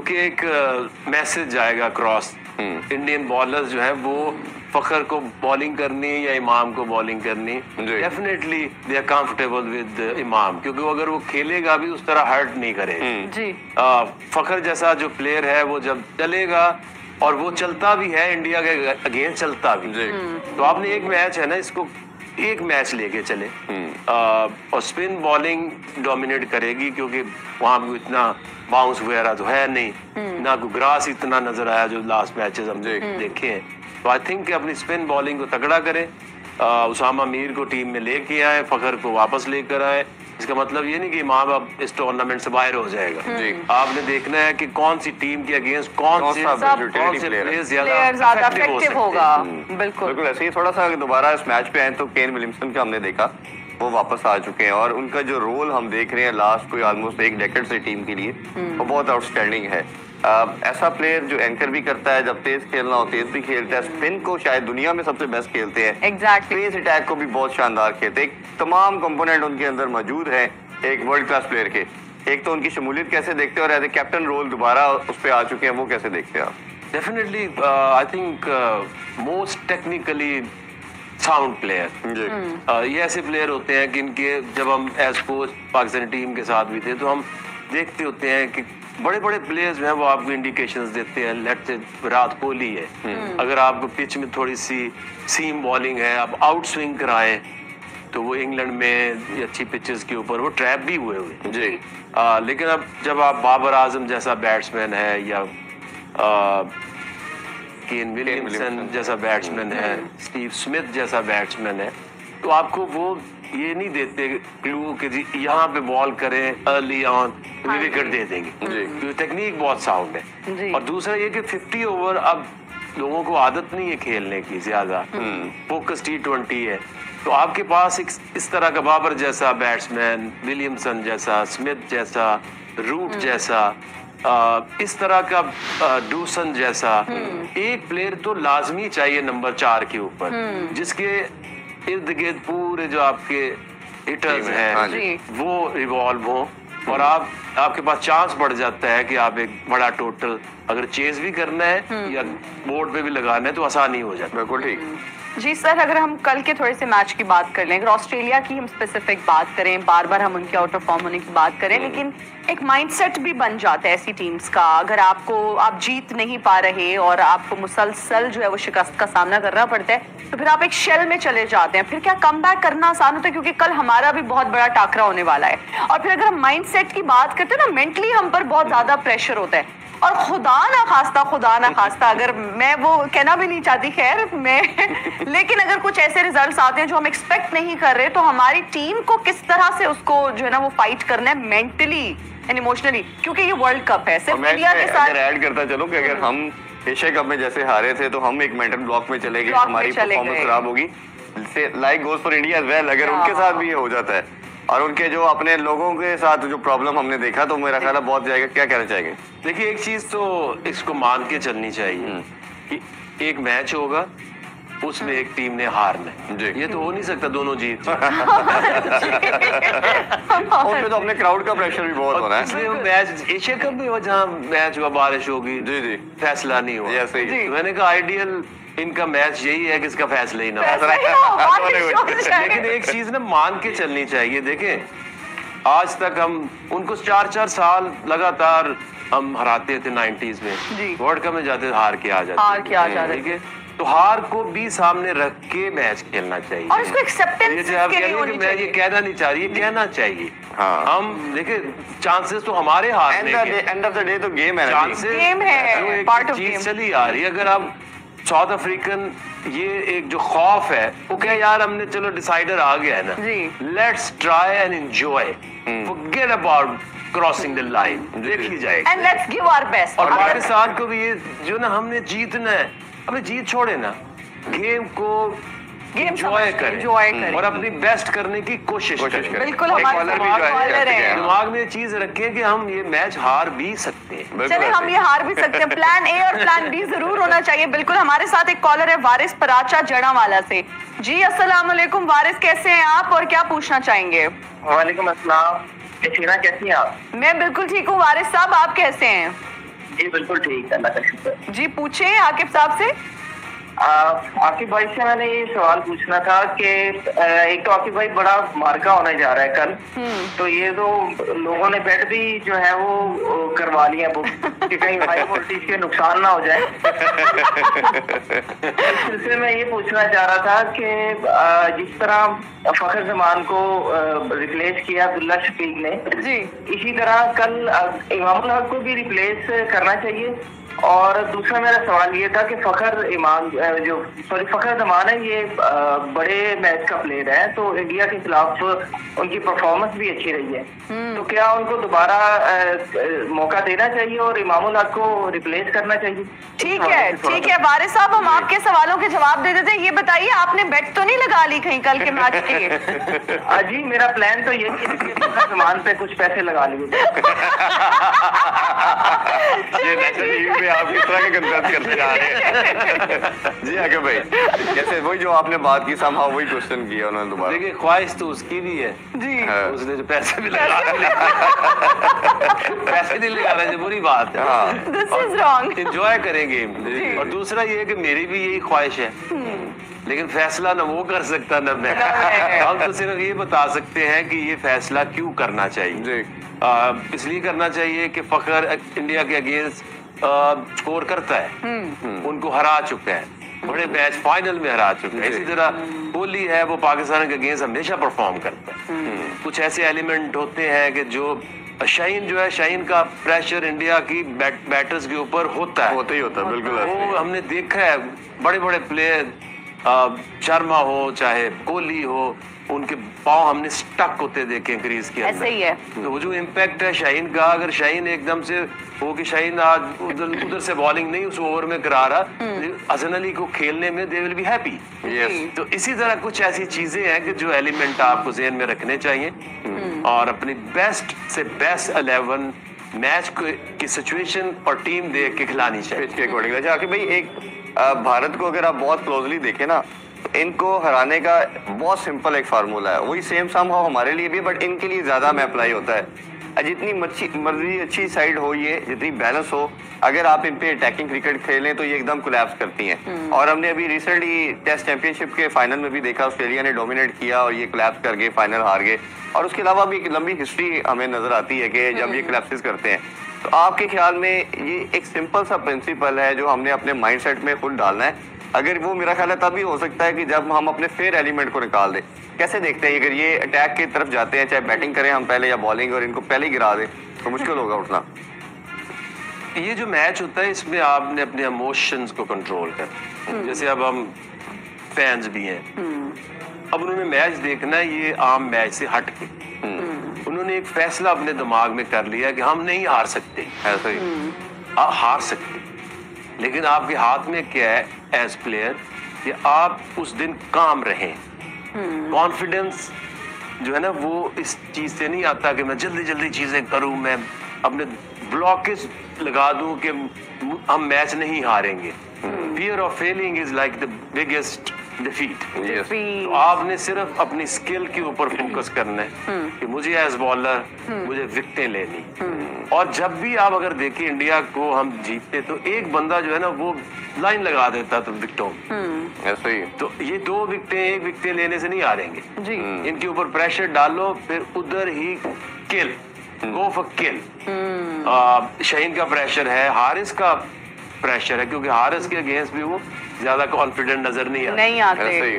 कि एक मैसेज जाएगा क्रॉस, इंडियन बॉलर्स जो है वो फखर को बॉलिंग करनी या इमाम को बॉलिंग करनी, definitely they are comfortable with Imam, क्योंकि अगर वो खेलेगा भी उस तरह हर्ट नहीं करेगा। फखर जैसा जो प्लेयर है वो जब चलेगा, और वो चलता भी है इंडिया के अगेंस्ट चलता भी, तो आपने एक मैच है ना, इसको एक मैच लेके चले, और स्पिन बॉलिंग डोमिनेट करेगी, क्योंकि वहां भी इतना बाउंस वगैरह तो है नहीं, ना कोई ग्रास इतना नजर आया जो लास्ट मैचेस हम देखे हैं। तो आई थिंक अपनी स्पिन बॉलिंग को तगड़ा करें, उसामा मीर को टीम में लेके आए, फखर को वापस लेकर आए। इसका मतलब ये नहीं कि इमाम अब इस टूर्नामेंट से बाहर हो जाएगा। आपने देखना है कि कौन सी टीम के अगेंस्ट कौन से प्लेयर ज्यादा इफेक्टिव होगा। बिल्कुल ऐसे ही थोड़ा सा दोबारा इस मैच पे आए तो केन विलियमसन का हमने देखा, वो वापस आ चुके हैं, और उनका जो रोल हम देख रहे हैं लास्ट कोई ऑलमोस्ट एक डेकेड से टीम के लिए, वो बहुत आउटस्टैंडिंग है। ऐसा प्लेयर जो एंकर भी करता है, जब तेज खेलना हो तेज भी खेलता है, स्पिन को शायद दुनिया में सबसे बेस्ट खेलते हैं, पेस अटैक को भी बहुत शानदार खेलते हैं, तमाम कंपोनेंट उनके अंदर मौजूद है एक वर्ल्ड क्लास प्लेयर के। एक तो उनकी शमूलियत कैसे देखते हैं, और एज ए कैप्टन रोल दोबारा उस पर आ चुके हैं, वो कैसे देखते हैं आप? Definitely I think most technically sound player, ये ऐसे प्लेयर होते हैं कि इनके, जब हम एज कोच पाकिस्तानी टीम के साथ भी थे तो हम देखते होते हैं कि बड़े बड़े प्लेयर्स जो हैं वो आपको इंडिकेशंस देते हैं। लेट्स से विराट कोहली है, अगर आपको पिच में थोड़ी सी सीम बॉलिंग है, आप आउट स्विंग कराएं, तो वो इंग्लैंड में अच्छी पिचेस के ऊपर वो ट्रैप भी हुए जी। लेकिन अब जब आप बाबर आजम जैसा बैट्समैन है, या केन विलियमसन जैसा बैट्समैन है, स्टीव स्मिथ जैसा बैट्समैन है, तो आपको वो ये नहीं देते क्लू कि जी यहाँ पे बॉल करें अर्ली ऑन, विकेट दे देंगे, क्योंकि टेक्निक बहुत साउंड है। और दूसरा ये कि 50 ओवर अब लोगों को आदत नहीं है खेलने की ज्यादा, फोकस T20 है, तो आपके पास एक इस तरह का बाबर जैसा बैट्समैन, विलियमसन जैसा, स्मिथ जैसा, रूट जैसा, इस तरह का डूसन जैसा एक प्लेयर तो लाजमी चाहिए नंबर 4 के ऊपर, जिसके इर्द गिर्द पूरे जो आपके हिटर्स हैं वो रिवॉल्व हो, और आपके पास चांस बढ़ जाता है कि आप एक बड़ा टोटल अगर चेज भी करना है या बोर्ड पे भी लगाना है तो आसानी हो जाता है। बिल्कुल ठीक जी सर। अगर हम कल के थोड़े से मैच की बात कर लें, अगर ऑस्ट्रेलिया की हम स्पेसिफिक बात करें, बार बार हम उनके आउट ऑफ फॉर्म होने की बात करें, लेकिन एक माइंडसेट भी बन जाता है ऐसी टीम्स का। अगर आप जीत नहीं पा रहे और आपको मुसलसल जो है वो शिकस्त का सामना करना पड़ता है, तो फिर आप एक शेल में चले जाते हैं। फिर क्या कमबैक करना आसान होता है, क्योंकि कल हमारा भी बहुत बड़ा टाकरा होने वाला है। और फिर अगर हम माइंडसेट की बात करते हैं ना, मेंटली हम पर बहुत ज्यादा प्रेशर होता है, और खुदा ना खास्ता अगर मैं वो कहना भी नहीं चाहती, खैर मैं लेकिन अगर कुछ ऐसे रिजल्ट्स आते हैं जो हम एक्सपेक्ट नहीं कर रहे, तो हमारी टीम को किस तरह से उसको जो है ना वो फाइट करना है मेंटली एंड इमोशनली, क्योंकि ये वर्ल्ड कप है। सिर्फ इंडिया के साथ अगर ऐड करता चलो कि अगर हम एशिया कप में जैसे हारे थे तो हम एक मेंटल ब्लॉक में चले गए, हमारी परफॉर्मेंस खराब होगी, like goes for India as well. अगर उनके साथ भी ये हो जाता है, और उनके जो अपने लोगों के साथ जो प्रॉब्लम हमने देखा, तो मेरा ख्याल है बहुत जाएगा। क्या कहना चाहेंगे? देखिए, एक चीज तो इसको मान के चलनी चाहिए कि एक मैच होगा, उसमें एक टीम ने हारना है, ये तो हो नहीं सकता दोनों जीत। उसमें तो अपने क्राउड का प्रेशर भी बहुत होना है, इसलिए वो मैच एशिया कप में जहाँ मैच हुआ, बारिश होगी, जी फैसला नहीं हुआ, तो मैंने कहा आइडियल इनका मैच यही है कि इसका फैसला ही ना हो। लेकिन एक चीज ना मान के चलनी चाहिए। देखें, आज तक हम उनको 4-4 साल लगातार हम हराते थे 90s में, वर्ल्ड कप में जाते हार के आ जाते, ठीक है, तो हार को भी सामने रख के मैच खेलना चाहिए, और इसको एक्सेप्टेंस के लिए होनी चाहिए। मैं ये कहना नहीं चाह रही, ये कहना चाहिए। हम देखिए, चांसेस तो हमारे हाथ में, एंड ऑफ द डे तो गेम है, गेम है, पार्ट ऑफ गेम चली आ रही है। अगर आप साउथ अफ्रीकन, ये एक जो खौफ है वो क्या यार, हमने चलो डिसाइडर आ गया है ना, let's try and enjoy, forget about crossing the line, देख ली जाएगी, and let's give our best. और पाकिस्तान को भी ये जो ना हमने जीतना है, अबे जीत छोड़े ना, गेम को एंजॉय करें और अपनी बेस्ट करने की कोशिश करें। बिल्कुल, हमारे दिमाग में चीज रखें कि हम ये मैच हार भी सकते हैं। चले, हम ये हार भी सकते हैं। प्लान ए और प्लान बी जरूर होना चाहिए। बिल्कुल, हमारे साथ एक कॉलर है वारिस पराचा जड़ावाला से। जी अस्सलाम वालेकुम वारिस, कैसे हैं आप और क्या पूछना चाहेंगे? वालेकुम अस्सलाम, कैसी हैं आप? मैं बिल्कुल ठीक हूँ वारिस साहब, आप कैसे हैं? जी बिल्कुल ठीक है, अल्लाह का शुक्र। जी पूछे आकिब साहब से। आकिब भाई से मैंने ये सवाल पूछना था कि एक तो आकिब भाई बड़ा मार्का होने जा रहा है कल, तो ये तो लोगों ने बेट भी जो है वो करवा लिया बुक कि कहीं हाई वोल्टेज के नुकसान ना हो जाए। इस सिलसिले में ये पूछना चाह रहा था कि जिस तरह फखर जमान को रिप्लेस किया अब्दुल्ला शफीक ने, जी इसी तरह कल इमामुल हक को भी रिप्लेस करना चाहिए। और दूसरा मेरा सवाल ये था कि फखर जमान है, ये बड़े मैच का प्लेयर है, तो इंडिया के खिलाफ उनकी परफॉर्मेंस भी अच्छी रही है, तो क्या उनको दोबारा मौका देना चाहिए और इमामुल हक को रिप्लेस करना चाहिए? ठीक है वारिस साहब, हम आपके सवालों के जवाब दे देते हैं। ये बताइए, आपने बेट तो नहीं लगा ली कहीं कल के मैच के? जी मेरा प्लान तो ये फखर जमान पे कुछ पैसे लगा लिए। आप किस तरह के कंसर्ट करते जा रहे हैं? जी आगे भाई, जैसे वही जो आपने बात की समहाउ वही क्वेश्चन किया उन्होंने दोबारा। देखिए ख्वाहिश तो उसकी भी है जी, उसने जो पैसे भी लगा पैसे नहीं लगाना जो बुरी बात है। This is wrong. एंजॉय करेंगे। और दूसरा ये है कि मेरी भी यही ख्वाहिश है, लेकिन फैसला न वो कर सकता न मैं। हम तो सिर्फ ये बता सकते हैं कि ये फैसला क्यों करना चाहिए। इसलिए करना चाहिए कि फखर इंडिया के अगेंस्ट स्कोर करता है, उनको हरा चुका है, बड़े मैच फाइनल में हरा चुका है। इसी तरह कोहली है, वो पाकिस्तान के अगेंस्ट हमेशा परफॉर्म करता है। कुछ ऐसे एलिमेंट होते हैं कि जो शाहीन जो है, शाहीन का प्रेशर इंडिया की बैटर्स के ऊपर होता है, बिल्कुल। वो हमने देखा है, बड़े बड़े प्लेयर शर्मा हो चाहे कोहली हो, उनके पांव हमने स्टक होते देखे क्रीज के अंदर। ऐसे ही है। तो वो जो इम्पैक्ट है शाहीन का, अगर शाहीन एकदम से हो कि शाहीन आज उधर से बॉलिंग नहीं उस ओवर में करा रहा, हसन अली को खेलने में दे विल बी हैप्पी। तो इसी तरह कुछ ऐसी चीजें हैं कि जो एलिमेंट आपको ज़हन में रखने चाहिए और अपनी बेस्ट से बेस्ट 11 मैच की सिचुएशन और टीम देख के खिलानी चाहिए। आखिर भाई, एक भारत को अगर आप बहुत क्लोजली देखें ना, इनको हराने का बहुत सिंपल एक फार्मूला है, वही सेम समहाउ हमारे लिए भी, बट इनके लिए ज्यादा में अप्लाई होता है। जितनी मर्जी अच्छी साइड हो, ये जितनी बैलेंस हो, अगर आप इन पे अटैकिंग क्रिकेट खेलें तो ये एकदम कोलैप्स करती हैं। और हमने अभी रिसेंटली टेस्ट चैंपियनशिप के फाइनल में भी देखा, ऑस्ट्रेलिया ने डोमिनेट किया और ये कोलैप्स कर गए, फाइनल हार गए। और उसके अलावा भी एक लंबी हिस्ट्री हमें नजर आती है कि जब ये कोलैप्सेस करते हैं, तो आपके ख्याल में ये एक सिंपल सा प्रिंसिपल है जो हमने अपने माइंडसेट में खुद डालना है। अगर वो, मेरा ख्याल है तभी हो सकता है कि जब हम अपने फेयर एलिमेंट को निकाल दें। कैसे देखते हैं अगर ये अटैक की तरफ जाते हैं, चाहे बैटिंग करें हम पहले या बॉलिंग, और इनको पहले ही गिरा दें तो मुश्किल होगा उठना। ये जो मैच होता है, इसमें आपने अपने इमोशंस को कंट्रोल करना। जैसे अब हम फैंस भी हैं, अब उन्होंने मैच देखना है ये आम मैच से हट के, उन्होंने एक फैसला अपने दिमाग में कर लिया कि हम नहीं हार सकते। ऐसा ही आप हार सकते, लेकिन आपके हाथ में क्या है एज प्लेयर कि आप उस दिन काम रहें। कॉन्फिडेंस जो है ना, वो इस चीज से नहीं आता कि मैं जल्दी जल्दी चीजें करूं, मैं अपने ब्लॉकेज लगा दूं कि हम मैच नहीं हारेंगे। Fear of failing is like the biggest defeat. तो आपने सिर्फ अपनी स्किल के ऊपर फोकस करना है कि मुझे एज बॉलर मुझे विकेटें लेनी। और जब भी आप अगर देखें इंडिया को हम जीतते, तो एक बंदा जो है ना वो लाइन लगा देता तो विकेटों में। ऐसा ही। तो ये 2 विकेटें 1 विकेट लेने से नहीं हारेंगे जी। इनके ऊपर प्रेशर डालो, फिर उधर ही किल, गो फॉर किल। शाहीन का प्रेशर है, हारिस का प्रेशर है, क्योंकि हारिस के अगेंस्ट भी वो ज्यादा कॉन्फिडेंट नजर नहीं आते।